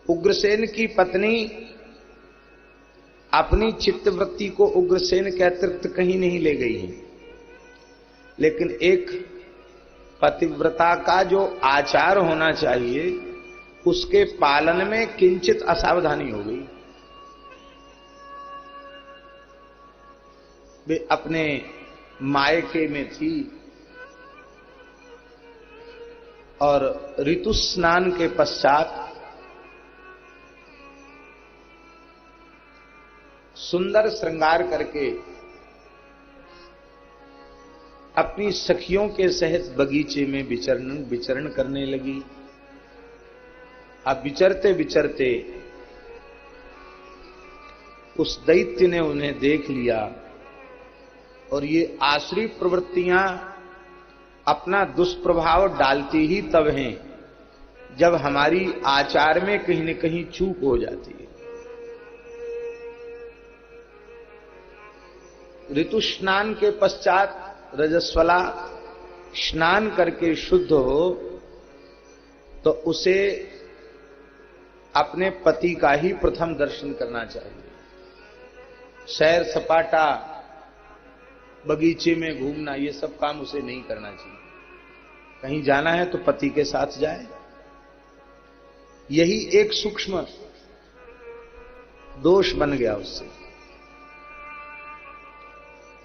उग्रसेन की पत्नी अपनी चित्तवृत्ति को उग्रसेन के अतिरिक्त कहीं नहीं ले गई है, लेकिन एक पतिव्रता का जो आचार होना चाहिए उसके पालन में किंचित असावधानी हो गई। वे अपने मायके में थी और ऋतु स्नान के पश्चात सुंदर श्रृंगार करके अपनी सखियों के सहित बगीचे में विचरण करने लगी। अब विचरते विचरते उस दैत्य ने उन्हें देख लिया और ये आसुरी प्रवृत्तियां अपना दुष्प्रभाव डालती ही तब हैं जब हमारी आचार में कहीं न कहीं चूक हो जाती है। ऋतु स्नान के पश्चात रजस्वला स्नान करके शुद्ध हो तो उसे अपने पति का ही प्रथम दर्शन करना चाहिए। सैर सपाटा, बगीचे में घूमना, ये सब काम उसे नहीं करना चाहिए। कहीं जाना है तो पति के साथ जाए। यही एक सूक्ष्म दोष बन गया उससे,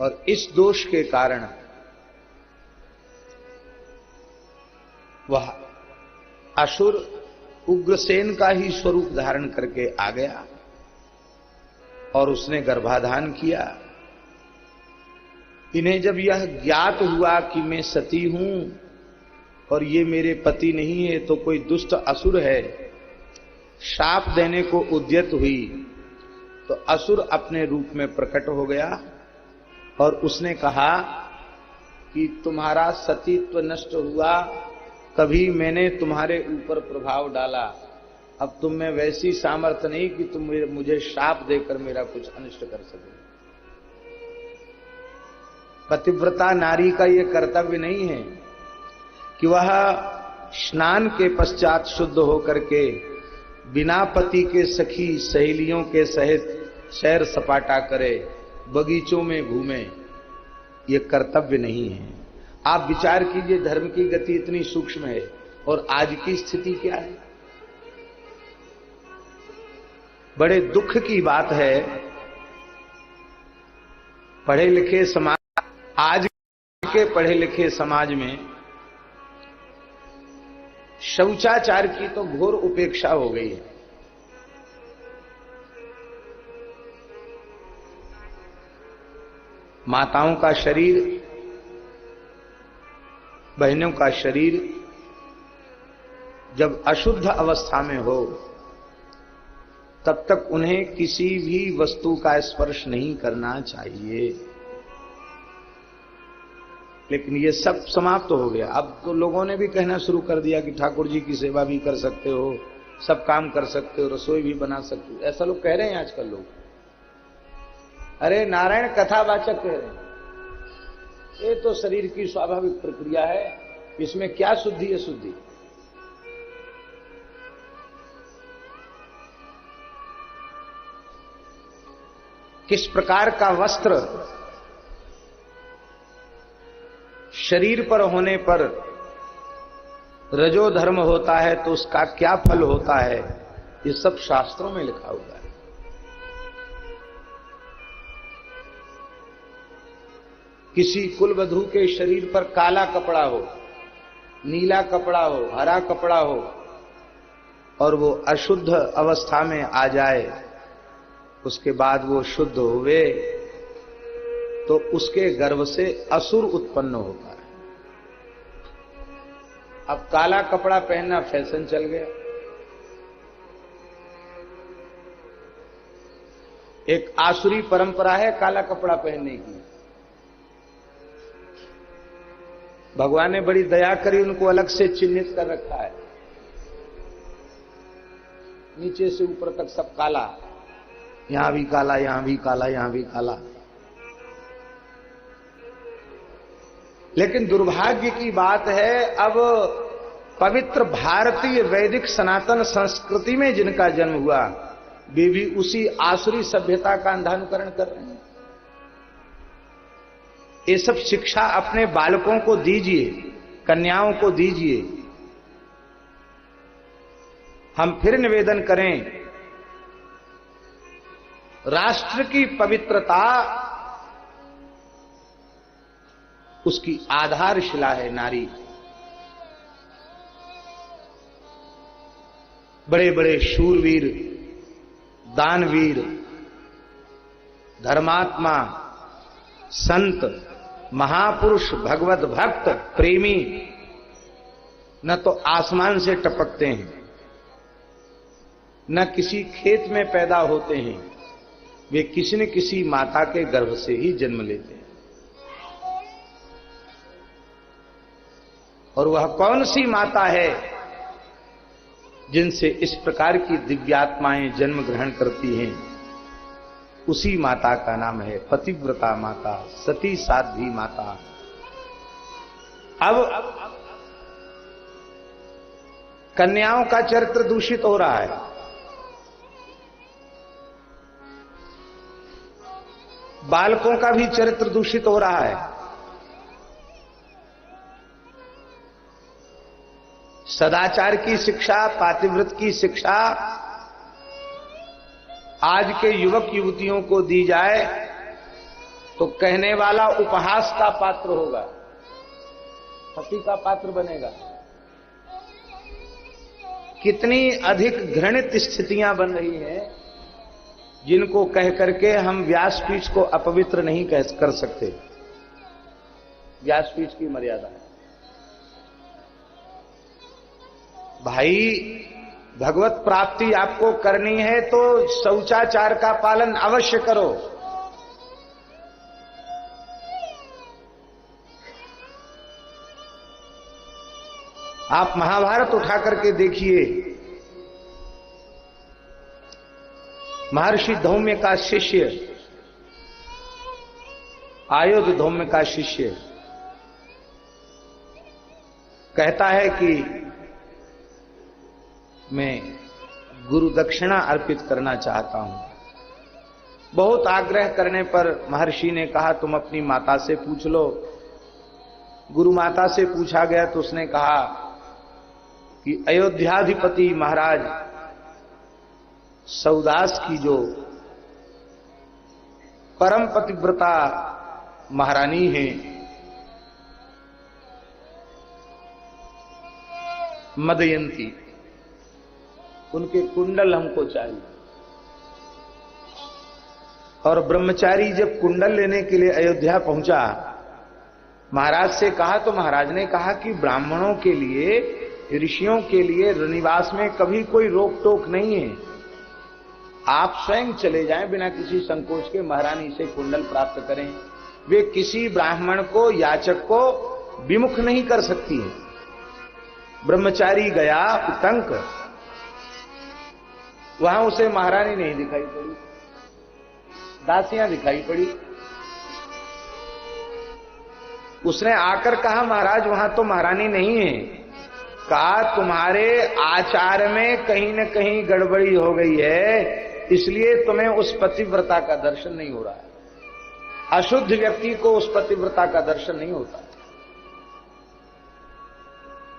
और इस दोष के कारण वह असुर उग्रसेन का ही स्वरूप धारण करके आ गया और उसने गर्भाधान किया। इन्हें जब यह ज्ञात हुआ कि मैं सती हूं और ये मेरे पति नहीं है तो कोई दुष्ट असुर है, शाप देने को उद्यत हुई, तो असुर अपने रूप में प्रकट हो गया और उसने कहा कि तुम्हारा सतीत्व नष्ट हुआ, कभी मैंने तुम्हारे ऊपर प्रभाव डाला, अब तुम में वैसी सामर्थ्य नहीं कि तुम मुझे शाप देकर मेरा कुछ अनिष्ट कर सको। पतिव्रता नारी का यह कर्तव्य नहीं है कि वह स्नान के पश्चात शुद्ध होकर के बिना पति के सखी सहेलियों के सहित सैर सपाटा करे, बगीचों में घूमे। यह कर्तव्य नहीं है। आप विचार कीजिए, धर्म की गति इतनी सूक्ष्म है और आज की स्थिति क्या है। बड़े दुख की बात है, पढ़े लिखे समाज, आज के पढ़े लिखे समाज में शौचाचार की तो घोर उपेक्षा हो गई है। माताओं का शरीर, बहनों का शरीर जब अशुद्ध अवस्था में हो तब तक उन्हें किसी भी वस्तु का स्पर्श नहीं करना चाहिए। लेकिन ये सब समाप्त हो गया। अब तो लोगों ने भी कहना शुरू कर दिया कि ठाकुर जी की सेवा भी कर सकते हो, सब काम कर सकते हो, रसोई भी बना सकते हो। ऐसा लोग कह रहे हैं आजकल लोग। अरे नारायण कथावाचक कह रहे हैं, ये तो शरीर की स्वाभाविक प्रक्रिया है, इसमें क्या शुद्धि है शुद्धि। किस प्रकार का वस्त्र शरीर पर होने पर रजोधर्म होता है तो उसका क्या फल होता है, ये सब शास्त्रों में लिखा हुआ है। किसी कुलवधू के शरीर पर काला कपड़ा हो, नीला कपड़ा हो, हरा कपड़ा हो और वो अशुद्ध अवस्था में आ जाए, उसके बाद वो शुद्ध हुए तो उसके गर्भ से असुर उत्पन्न होता है। अब काला कपड़ा पहनना फैशन चल गया। एक आसुरी परंपरा है काला कपड़ा पहनने की। भगवान ने बड़ी दया करी, उनको अलग से चिन्हित कर रखा है, नीचे से ऊपर तक सब काला, यहां भी काला, यहां भी काला, यहां भी काला। लेकिन दुर्भाग्य की बात है, अब पवित्र भारतीय वैदिक सनातन संस्कृति में जिनका जन्म हुआ, वे भी उसी आसुरी सभ्यता का अंधानुकरण कर रहे हैं। ये सब शिक्षा अपने बालकों को दीजिए, कन्याओं को दीजिए। हम फिर निवेदन करें, राष्ट्र की पवित्रता उसकी आधारशिला है नारी। बड़े बड़े शूरवीर, दानवीर, धर्मात्मा, संत, महापुरुष, भगवत भक्त, प्रेमी न तो आसमान से टपकते हैं, न किसी खेत में पैदा होते हैं, वे किसी न किसी माता के गर्भ से ही जन्म लेते हैं। और वह कौन सी माता है जिनसे इस प्रकार की दिव्यात्माएं जन्म ग्रहण करती हैं? उसी माता का नाम है पतिव्रता माता, सती साध्वी माता। अब कन्याओं का चरित्र दूषित हो रहा है। बालकों का भी चरित्र दूषित हो रहा है। सदाचार की शिक्षा, पातिव्रत की शिक्षा आज के युवक युवतियों को दी जाए तो कहने वाला उपहास का पात्र होगा, हंसी का पात्र बनेगा। कितनी अधिक घृणित स्थितियां बन रही हैं, जिनको कह करके हम व्यासपीठ को अपवित्र नहीं कर सकते। व्यासपीठ की मर्यादा है। भाई, भगवत प्राप्ति आपको करनी है तो शौचाचार का पालन अवश्य करो। आप महाभारत उठा करके देखिए, महर्षि धौम्य का शिष्य, आयुध धौम्य का शिष्य कहता है कि मैं गुरु दक्षिणा अर्पित करना चाहता हूं। बहुत आग्रह करने पर महर्षि ने कहा, तुम अपनी माता से पूछ लो। गुरु माता से पूछा गया तो उसने कहा कि अयोध्याधिपति महाराज सौदास की जो परम पतिव्रता महारानी है, मदयंती, उनके कुंडल हमको चाहिए। और ब्रह्मचारी जब कुंडल लेने के लिए अयोध्या पहुंचा, महाराज से कहा तो महाराज ने कहा कि ब्राह्मणों के लिए, ऋषियों के लिए निवास में कभी कोई रोक टोक नहीं है। आप स्वयं चले जाएं, बिना किसी संकोच के महारानी से कुंडल प्राप्त करें। वे किसी ब्राह्मण को, याचक को विमुख नहीं कर सकती है। ब्रह्मचारी गया उतंक, वहां उसे महारानी नहीं दिखाई पड़ी, दासियां दिखाई पड़ी। उसने आकर कहा, महाराज वहां तो महारानी नहीं है। कहा, तुम्हारे आचार में कहीं न कहीं गड़बड़ी हो गई है, इसलिए तुम्हें उस पतिव्रता का दर्शन नहीं हो रहा है। अशुद्ध व्यक्ति को उस पतिव्रता का दर्शन नहीं होता।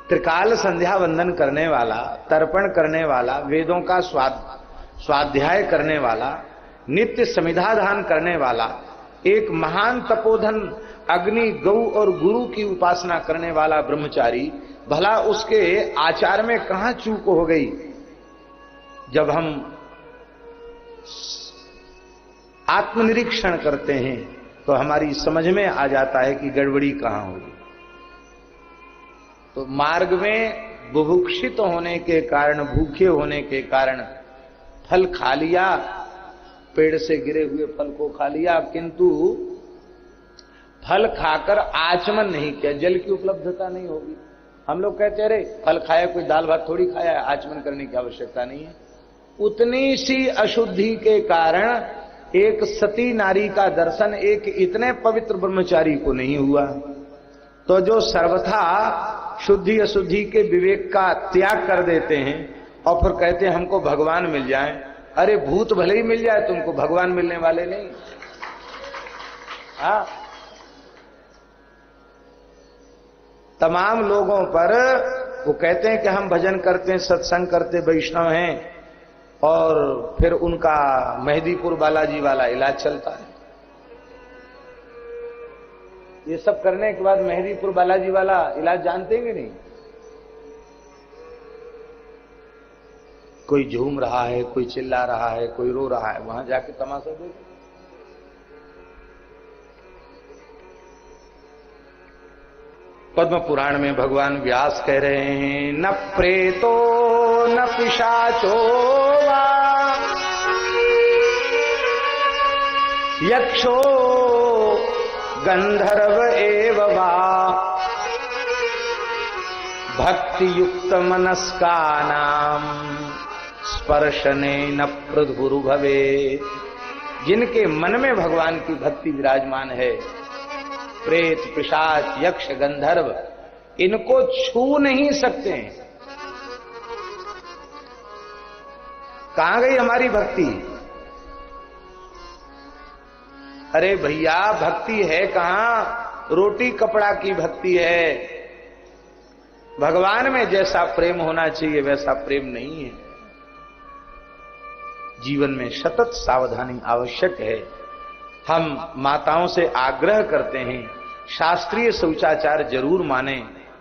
त्रिकाल संध्या वंदन करने वाला, तर्पण करने वाला, वेदों का स्वाध्याय करने वाला, नित्य समिधाधान करने वाला, एक महान तपोधन अग्नि, गौ और गुरु की उपासना करने वाला ब्रह्मचारी, भला उसके आचार में कहां चूक हो गई? जब हम आत्मनिरीक्षण करते हैं तो हमारी समझ में आ जाता है कि गड़बड़ी कहां होगी। तो मार्ग में बुभुक्षित होने के कारण, भूखे होने के कारण फल खा लिया, पेड़ से गिरे हुए फल को खा लिया, किंतु फल खाकर आचमन नहीं किया। जल की उपलब्धता नहीं होगी। हम लोग कहते रहे फल खाया, कोई दाल भात थोड़ी खाया, आचमन करने की आवश्यकता नहीं है। उतनी सी अशुद्धि के कारण एक सती नारी का दर्शन एक इतने पवित्र ब्रह्मचारी को नहीं हुआ। तो जो सर्वथा शुद्धि अशुद्धि के विवेक का त्याग कर देते हैं और फिर कहते हैं हमको भगवान मिल जाए। अरे भूत भले ही मिल जाए, तुमको भगवान मिलने वाले नहीं। हाँ, तमाम लोगों पर वो कहते हैं कि हम भजन करते हैं, सत्संग करते, वैष्णव हैं, और फिर उनका मेहदीपुर बालाजी वाला इलाज चलता है। ये सब करने के बाद मेहदीपुर बालाजी वाला इलाज जानते हैं कि नहीं? कोई झूम रहा है, कोई चिल्ला रहा है, कोई रो रहा है, वहां जाके तमाशा देखो। पद्म पुराण में भगवान व्यास कह रहे हैं, न प्रेतो न पिशाचो वा यक्षो गंधर्व एव वा भक्ति युक्त मनस्कानाम स्पर्शने न प्रधुरु भवे। जिनके मन में भगवान की भक्ति विराजमान है, प्रेत पिशाच यक्ष गंधर्व इनको छू नहीं सकते हैं। कहां गई हमारी भक्ति? अरे भैया, भक्ति है कहां? रोटी कपड़ा की भक्ति है। भगवान में जैसा प्रेम होना चाहिए वैसा प्रेम नहीं है। जीवन में सतत सावधानी आवश्यक है। हम माताओं से आग्रह करते हैं, शास्त्रीय शौचाचार जरूर माने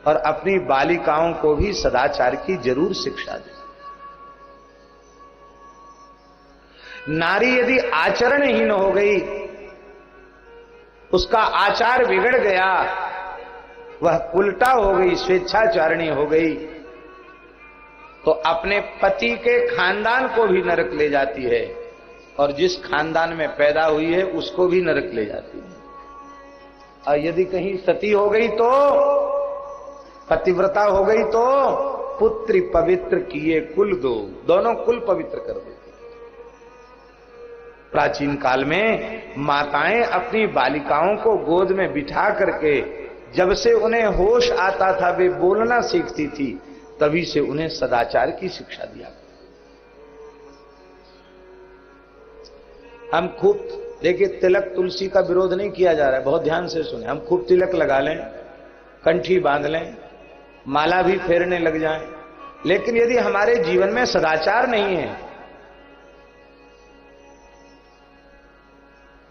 और अपनी बालिकाओं को भी सदाचार की जरूर शिक्षा दें। नारी यदि आचरणहीन हो गई, उसका आचार बिगड़ गया, वह उल्टा हो गई, स्वेच्छाचारिणी हो गई, तो अपने पति के खानदान को भी नरक ले जाती है और जिस खानदान में पैदा हुई है उसको भी नरक ले जाती है। और यदि कहीं सती हो गई तो, पतिव्रता हो गई तो पुत्री पवित्र किए कुल दो, दोनों कुल पवित्र कर देती। प्राचीन काल में माताएं अपनी बालिकाओं को गोद में बिठा करके जब से उन्हें होश आता था, वे बोलना सीखती थी, तभी से उन्हें सदाचार की शिक्षा दिया। हम खूब देखिए, तिलक तुलसी का विरोध नहीं किया जा रहा है, बहुत ध्यान से सुने। हम खूब तिलक लगा लें, कंठी बांध लें, माला भी फेरने लग जाएं, लेकिन यदि हमारे जीवन में सदाचार नहीं है,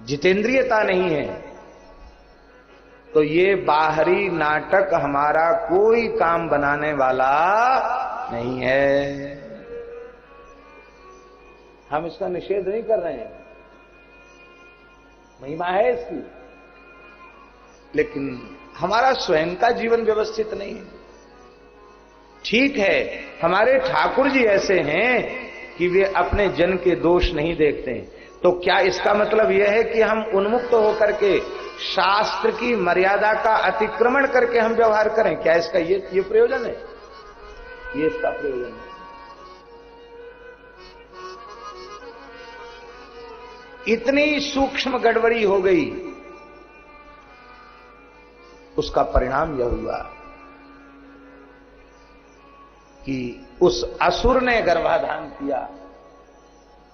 जितेंद्रियता नहीं है, तो ये बाहरी नाटक हमारा कोई काम बनाने वाला नहीं है। हम इसका निषेध नहीं कर रहे हैं, महिमा है इसकी, लेकिन हमारा स्वयं का जीवन व्यवस्थित नहीं है। ठीक है, हमारे ठाकुर जी ऐसे हैं कि वे अपने जन के दोष नहीं देखते हैं, तो क्या इसका मतलब यह है कि हम उन्मुक्त होकर के शास्त्र की मर्यादा का अतिक्रमण करके हम व्यवहार करें? क्या इसका ये प्रयोजन है? ये इसका प्रयोजन है। इतनी सूक्ष्म गड़बड़ी हो गई, उसका परिणाम यह हुआ कि उस असुर ने गर्भाधान किया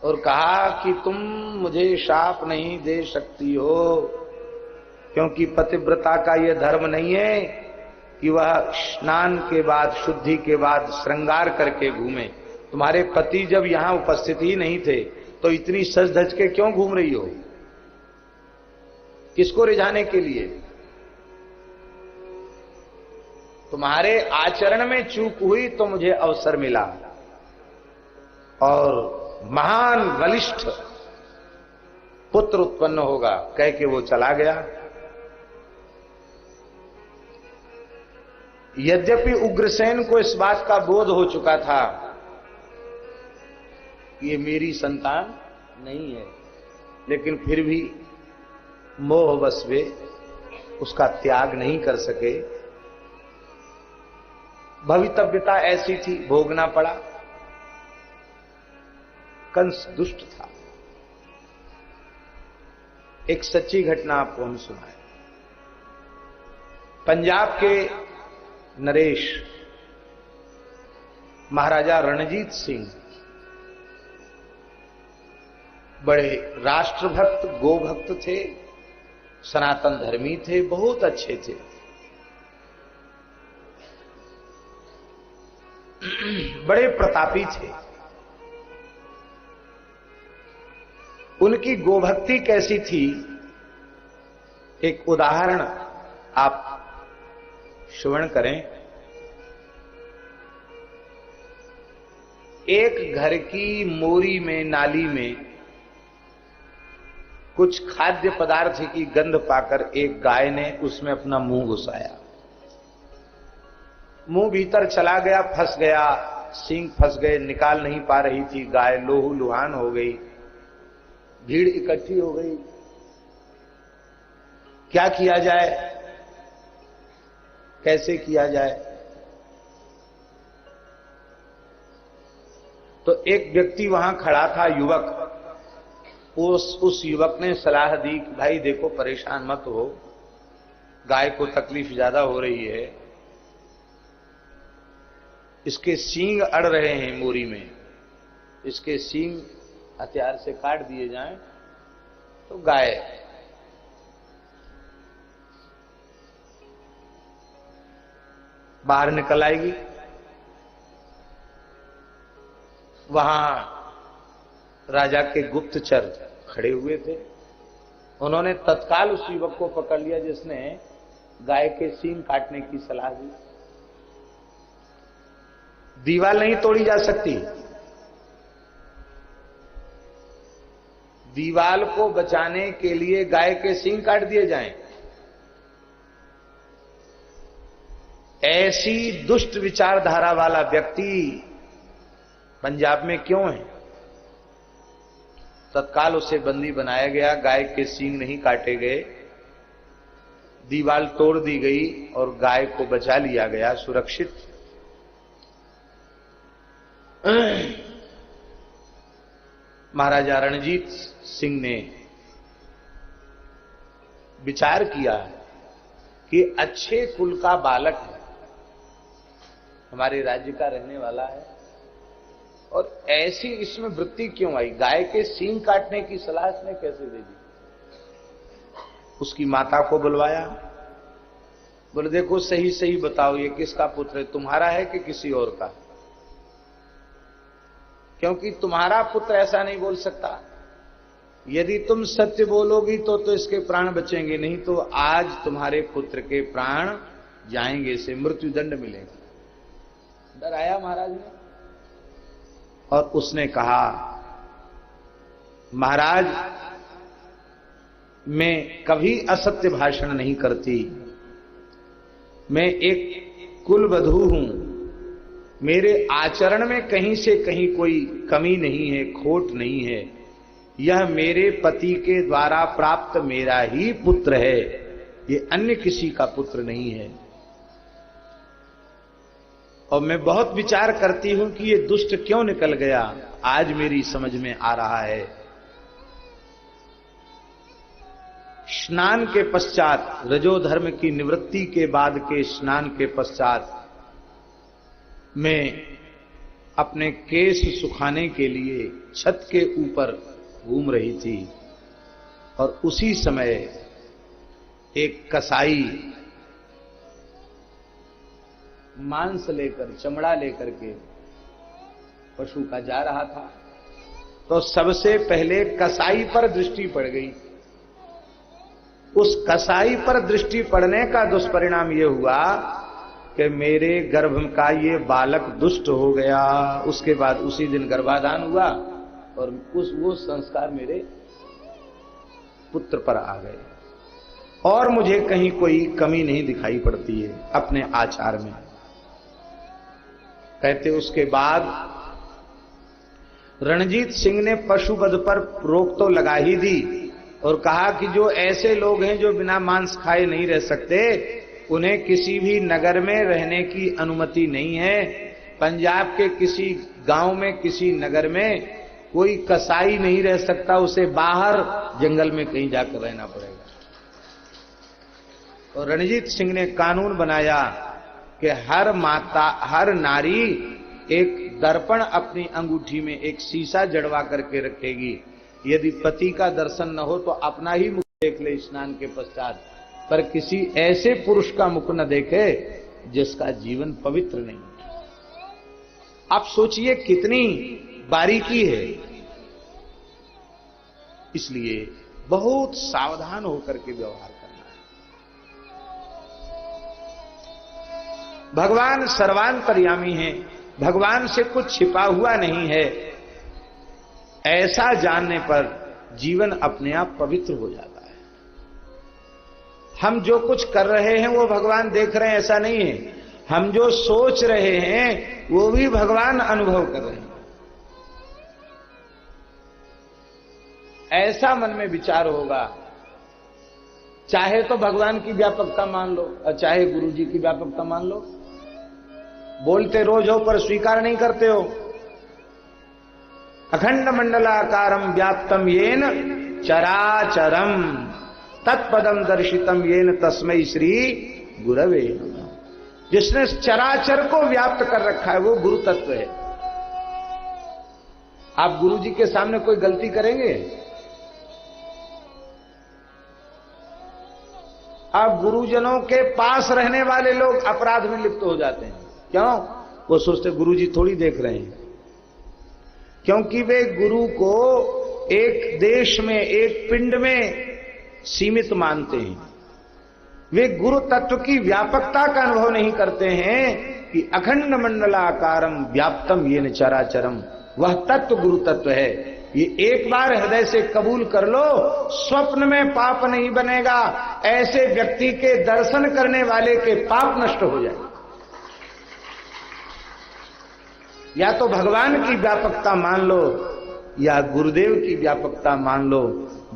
और कहा कि तुम मुझे शाप नहीं दे सकती हो, क्योंकि पतिव्रता का यह धर्म नहीं है कि वह स्नान के बाद, शुद्धि के बाद श्रृंगार करके घूमे। तुम्हारे पति जब यहां उपस्थित ही नहीं थे तो इतनी सज धज के क्यों घूम रही हो? किसको रिझाने के लिए? तुम्हारे आचरण में चूक हुई तो मुझे अवसर मिला और महान बलिष्ठ पुत्र उत्पन्न होगा, कह के वो चला गया। यद्यपि उग्रसेन को इस बात का बोध हो चुका था कि ये मेरी संतान नहीं है, लेकिन फिर भी मोहवश वे उसका त्याग नहीं कर सके। भवितव्यता ऐसी थी, भोगना पड़ा। कंस दुष्ट था। एक सच्ची घटना आपको हम सुनाए। पंजाब के नरेश, महाराजा रणजीत सिंह बड़े राष्ट्रभक्त, गोभक्त थे, सनातन धर्मी थे, बहुत अच्छे थे। बड़े प्रतापी थे। उनकी गोभक्ति कैसी थी, एक उदाहरण आप श्रवण करें। एक घर की मोरी में, नाली में कुछ खाद्य पदार्थ की गंध पाकर एक गाय ने उसमें अपना मुंह घुसाया। मुंह भीतर चला गया, फंस गया, सींग फंस गए, निकाल नहीं पा रही थी गाय, लोहू लुहान हो गई, भीड़ इकट्ठी हो गई। क्या किया जाए, कैसे किया जाए? तो एक व्यक्ति वहां खड़ा था, युवक। उस युवक ने सलाह दी कि भाई देखो, परेशान मत हो, गाय को तकलीफ ज्यादा हो रही है, इसके सींग अड़ रहे हैं मोरी में, इसके सींग हथियार से काट दिए जाएं तो गाय बाहर निकल आएगी। वहां राजा के गुप्तचर खड़े हुए थे। उन्होंने तत्काल उस युवक को पकड़ लिया जिसने गाय के सींग काटने की सलाह दी। दीवार नहीं तोड़ी जा सकती, दीवार को बचाने के लिए गाय के सींग काट दिए जाएं, ऐसी दुष्ट विचारधारा वाला व्यक्ति पंजाब में क्यों है? तत्काल उसे बंदी बनाया गया, गाय के सींग नहीं काटे गए, दीवार तोड़ दी गई और गाय को बचा लिया गया सुरक्षित। महाराजा रणजीत सिंह ने विचार किया कि अच्छे कुल का बालक है, हमारे राज्य का रहने वाला है, और ऐसी इसमें वृत्ति क्यों आई? गाय के सींग काटने की सलाह इसने कैसे दे दी? उसकी माता को बुलवाया, बोले देखो सही सही बताओ, ये किसका पुत्र है, तुम्हारा है कि किसी और का? क्योंकि तुम्हारा पुत्र ऐसा नहीं बोल सकता। यदि तुम सत्य बोलोगी तो इसके प्राण बचेंगे, नहीं तो आज तुम्हारे पुत्र के प्राण जाएंगे, से मृत्यु दंड मिलेगा। डर आया महाराज ने, और उसने कहा महाराज मैं कभी असत्य भाषण नहीं करती, मैं एक कुलवधू हूं, मेरे आचरण में कहीं से कहीं कोई कमी नहीं है, खोट नहीं है, यह मेरे पति के द्वारा प्राप्त मेरा ही पुत्र है, ये अन्य किसी का पुत्र नहीं है। और मैं बहुत विचार करती हूं कि ये दुष्ट क्यों निकल गया, आज मेरी समझ में आ रहा है। स्नान के पश्चात, रजोधर्म की निवृत्ति के बाद के स्नान के पश्चात मैं अपने केश सुखाने के लिए छत के ऊपर घूम रही थी, और उसी समय एक कसाई मांस लेकर, चमड़ा लेकर के पशु का जा रहा था। तो सबसे पहले कसाई पर दृष्टि पड़ गई। उस कसाई पर दृष्टि पड़ने का दुष्परिणाम यह हुआ कि मेरे गर्भ का ये बालक दुष्ट हो गया। उसके बाद उसी दिन गर्भाधान हुआ और वो संस्कार मेरे पुत्र पर आ गए, और मुझे कहीं कोई कमी नहीं दिखाई पड़ती है अपने आचार में। कहते उसके बाद रणजीत सिंह ने पशुवध पर रोक तो लगा ही दी, और कहा कि जो ऐसे लोग हैं जो बिना मांस खाए नहीं रह सकते, उन्हें किसी भी नगर में रहने की अनुमति नहीं है। पंजाब के किसी गांव में, किसी नगर में कोई कसाई नहीं रह सकता, उसे बाहर जंगल में कहीं जाकर रहना पड़ेगा। और रणजीत सिंह ने कानून बनाया कि हर माता, हर नारी एक दर्पण अपनी अंगूठी में, एक शीशा जड़वा करके रखेगी। यदि पति का दर्शन न हो तो अपना ही मुख देख ले स्नान के पश्चात, पर किसी ऐसे पुरुष का मुख न देखे जिसका जीवन पवित्र नहीं। आप सोचिए कितनी बारीकी है। इसलिए बहुत सावधान होकर के व्यवहार करना है। भगवान सर्वांतर्यामी हैं, भगवान से कुछ छिपा हुआ नहीं है। ऐसा जानने पर जीवन अपने आप पवित्र हो जाता है। हम जो कुछ कर रहे हैं वो भगवान देख रहे हैं ऐसा नहीं है। हम जो सोच रहे हैं वो भी भगवान अनुभव कर रहे हैं। ऐसा मन में विचार होगा। चाहे तो भगवान की व्यापकता मान लो और चाहे गुरु जी की व्यापकता मान लो। बोलते रोज हो पर स्वीकार नहीं करते हो। अखंड मंडलाकारम व्याप्तम येन चराचरम तत्पदम दर्शितम येन तस्मै श्री गुरवे नमः। जिसने चराचर को व्याप्त कर रखा है वो गुरु तत्व है। आप गुरु जी के सामने कोई गलती करेंगे? अब गुरुजनों के पास रहने वाले लोग अपराध में लिप्त हो जाते हैं। क्यों? वो सोचते गुरु जी थोड़ी देख रहे हैं, क्योंकि वे गुरु को एक देश में, एक पिंड में सीमित मानते हैं। वे गुरु तत्व की व्यापकता का अनुभव नहीं करते हैं कि अखंड मंडलाकारम व्याप्तम येन चराचरम, वह तत्व गुरु तत्व है। ये एक बार हृदय से कबूल कर लो, स्वप्न में पाप नहीं बनेगा। ऐसे व्यक्ति के दर्शन करने वाले के पाप नष्ट हो जाए। या तो भगवान की व्यापकता मान लो या गुरुदेव की व्यापकता मान लो।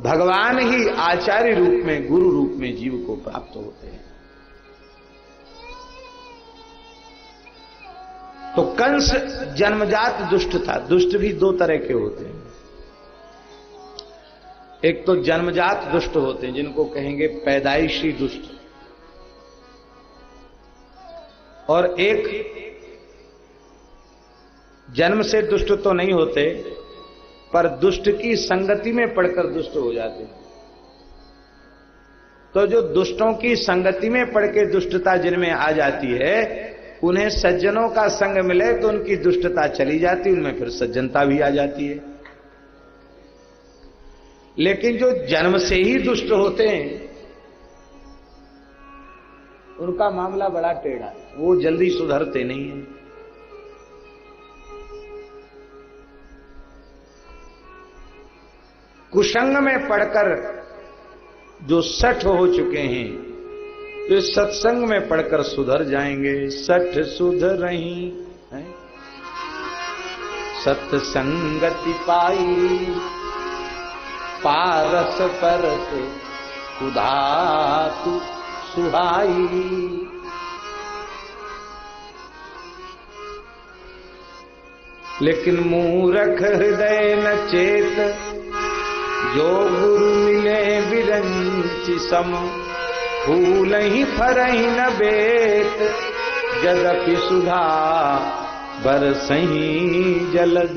भगवान ही आचार्य रूप में, गुरु रूप में जीव को प्राप्त होते हैं। तो कंस जन्मजात दुष्ट था। दुष्ट भी दो तरह के होते हैं। एक तो जन्मजात दुष्ट होते हैं जिनको कहेंगे पैदाइशी दुष्ट, और एक जन्म से दुष्ट तो नहीं होते पर दुष्ट की संगति में पड़कर दुष्ट हो जाते हैं। तो जो दुष्टों की संगति में पड़ के दुष्टता जिनमें आ जाती है, उन्हें सज्जनों का संग मिले तो उनकी दुष्टता चली जाती, उनमें फिर सज्जनता भी आ जाती है। लेकिन जो जन्म से ही दुष्ट होते हैं उनका मामला बड़ा टेढ़ा है, वो जल्दी सुधरते नहीं हैं। कुसंग में पढ़कर जो सठ हो चुके हैं तो सत्संग में पढ़कर सुधर जाएंगे। सठ सुधरहीं है सत्संगति पाई, पारस परस उधातु सुहाई। लेकिन मूर्ख हृदय न चेत, जो गुरु मिले विरंचि सम, फूल ही फरहि न बेत, जदपि सुधा बरसहि जलद।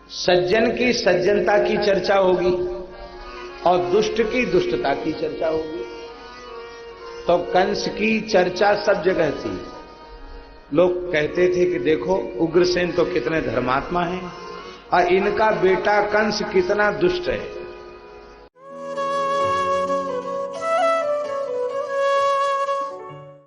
सज्जन की सज्जनता की चर्चा होगी और दुष्ट की दुष्टता की चर्चा होगी। तो कंस की चर्चा सब जगह थी। लोग कहते थे कि देखो उग्रसेन तो कितने धर्मात्मा हैं और इनका बेटा कंस कितना दुष्ट है।